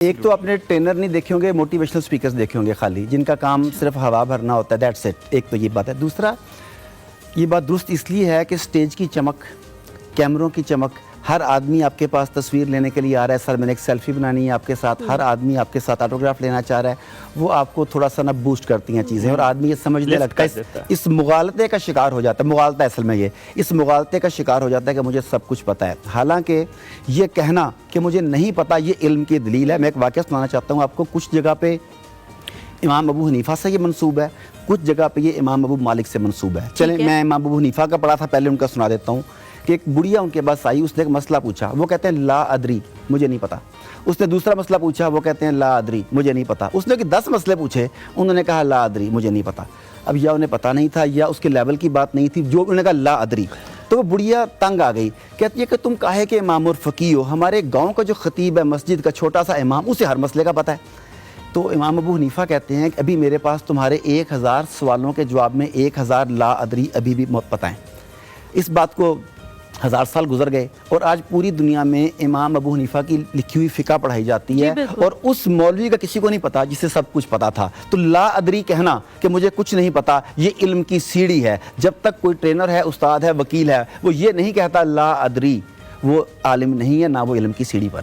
ایک تو اپنے ٹرینر نہیں دیکھے ہوں گے، موٹیویشنل سپیکرز دیکھے ہوں گے خالی، جن کا کام صرف ہوا بھرنا ہوتا ہے، دیٹس اٹ. ایک تو یہ بات ہے. دوسرا یہ بات درست اس لیے ہے کہ سٹیج کی چمک، کیمروں کی چمک، ہر آدمی آپ کے پاس تصویر لینے کے لیے آ رہا ہے. سر میں نے ایک سیلفی بنانی ہے آپ کے ساتھ، ہر آدمی آپ کے ساتھ آٹوگراف لینا چاہ رہا ہے. وہ آپ کو تھوڑا سا نا بوسٹ کرتی ہیں چیزیں، اور آدمی یہ سمجھنے لگتا ہے، اس مغالطے کا شکار ہو جاتا ہے. مغالطہ اصل میں اس مغالطے کا شکار ہو جاتا ہے کہ مجھے سب کچھ پتہ ہے. حالانکہ یہ کہنا کہ مجھے نہیں پتہ یہ علم کی دلیل ہے. میں ایک واقعہ سنانا چاہتا ہوں آپ کو. کچھ جگہ پہ امام ابو حنیفہ سے یہ منسوب ہے، کچھ جگہ پہ یہ امام ابو مالک سے منسوب ہے. چلیں میں امام ابو حنیفہ کا پڑھا تھا، پہلے ان کا سنا دیتا ہوں. کہ ایک بڑھیا ان کے پاس آئی، اس نے ایک مسئلہ پوچھا، وہ کہتے ہیں لا ادری، مجھے نہیں پتا. اس نے دوسرا مسئلہ پوچھا، وہ کہتے ہیں لا ادری، مجھے نہیں پتا. اس نے کہ 10 مسئلے پوچھے، انہوں نے کہا لا ادری، مجھے نہیں پتا. اب یا انہیں پتا نہیں تھا یا اس کے لیول کی بات نہیں تھی، جو انہوں نے کہا لا ادری. تو وہ بڑھیا تنگ آ گئی، کہتی ہے کہ تم کاہے کہ امام اور فقیہ ہو، ہمارے گاؤں کا جو خطیب ہے، مسجد کا چھوٹا سا امام، اسے ہر مسئلے کا پتہ ہے. تو امام ابو حنیفہ کہتے ہیں کہ ابھی میرے پاس تمہارے 1000 سوالوں کے جواب میں 1000 لا ادری ابھی بھی پتہ ہیں. اس بات کو 1000 سال گزر گئے، اور آج پوری دنیا میں امام ابو حنیفہ کی لکھی ہوئی فقہ پڑھائی جاتی ہے، اور اس مولوی کا کسی کو نہیں پتا جسے سب کچھ پتا تھا. تو لا ادری کہنا کہ مجھے کچھ نہیں پتا، یہ علم کی سیڑھی ہے. جب تک کوئی ٹرینر ہے، استاد ہے، وکیل ہے، وہ یہ نہیں کہتا لا ادری، وہ عالم نہیں ہے، نہ وہ علم کی سیڑھی پر ہے.